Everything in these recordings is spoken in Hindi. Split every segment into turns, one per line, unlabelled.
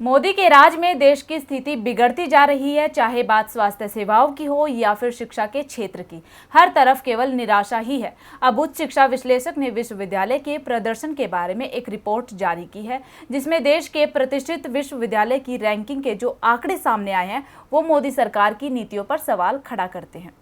मोदी के राज में देश की स्थिति बिगड़ती जा रही है, चाहे बात स्वास्थ्य सेवाओं की हो या फिर शिक्षा के क्षेत्र की। हर तरफ केवल निराशा ही है। अब उच्च शिक्षा विश्लेषक ने विश्वविद्यालय के प्रदर्शन के बारे में एक रिपोर्ट जारी की है, जिसमें देश के प्रतिष्ठित विश्वविद्यालय की रैंकिंग के जो आंकड़े सामने आए हैं वो मोदी सरकार की नीतियों पर सवाल खड़ा करते हैं।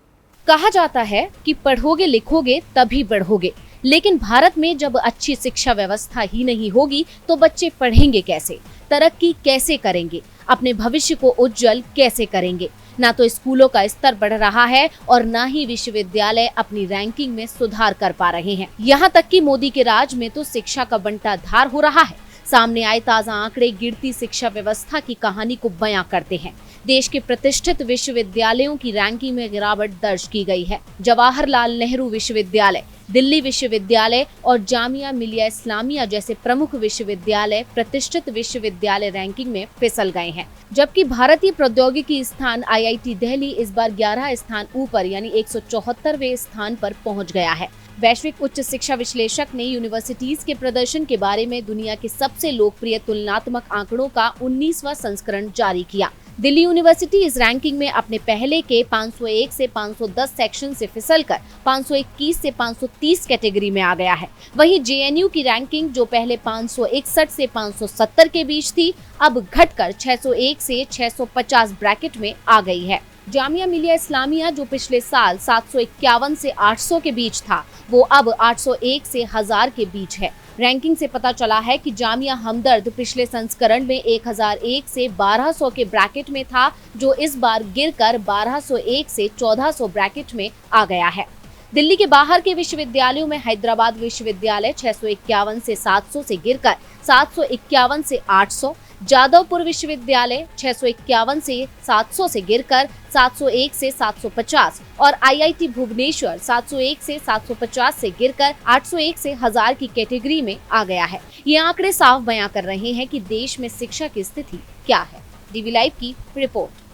कहा जाता है कि पढ़ोगे लिखोगे तभी बढ़ोगे, लेकिन भारत में जब अच्छी शिक्षा व्यवस्था ही नहीं होगी तो बच्चे पढ़ेंगे कैसे, तरक्की कैसे करेंगे, अपने भविष्य को उज्जवल कैसे करेंगे। ना तो स्कूलों का स्तर बढ़ रहा है और ना ही विश्वविद्यालय अपनी रैंकिंग में सुधार कर पा रहे हैं। यहाँ तक कि मोदी के राज में तो शिक्षा का बंटाधार हो रहा है। सामने आए ताजा आंकड़े गिरती शिक्षा व्यवस्था की कहानी को बयां करते हैं। देश के प्रतिष्ठित विश्वविद्यालयों की रैंकिंग में गिरावट दर्ज की गई है। जवाहरलाल नेहरू विश्वविद्यालय, दिल्ली विश्वविद्यालय और जामिया मिलिया इस्लामिया जैसे प्रमुख विश्वविद्यालय प्रतिष्ठित विश्वविद्यालय रैंकिंग में फिसल गए हैं, जबकि भारतीय प्रौद्योगिकी स्थान IIT दिल्ली इस बार 11 स्थान ऊपर यानी 174वें स्थान पर पहुंच गया है। वैश्विक उच्च शिक्षा विश्लेषक ने यूनिवर्सिटीज के प्रदर्शन के बारे में दुनिया के सबसे लोकप्रिय तुलनात्मक आंकड़ों का 19वां संस्करण जारी किया। दिल्ली यूनिवर्सिटी इस रैंकिंग में अपने पहले के 501 से 510 सेक्शन से फिसलकर 521 से 530 कैटेगरी में आ गया है। वहीं JNU की रैंकिंग जो पहले 561 से 570 के बीच थी, अब घटकर 601 से 650 ब्रैकेट में आ गई है। जामिया मिलिया इस्लामिया जो पिछले साल 751 से 800 के बीच था, वो अब 801 से 1000 के बीच है। रैंकिंग से पता चला है कि जामिया हमदर्द पिछले संस्करण में 1001 से 1200 के ब्रैकेट में था, जो इस बार गिरकर 1201 से 1400 ब्रैकेट में आ गया है। दिल्ली के बाहर के विश्वविद्यालयों में हैदराबाद विश्वविद्यालय 651 से 700 से गिरकर 751 से 800, जादवपुर विश्वविद्यालय 651 से 700 से गिरकर 701 से 750 और IIT भुवनेश्वर 701 से 750 से गिरकर 801 से 1000 की कैटेगरी में आ गया है। ये आंकड़े साफ बयां कर रहे हैं कि देश में शिक्षा की स्थिति क्या है। DV लाइव की रिपोर्ट।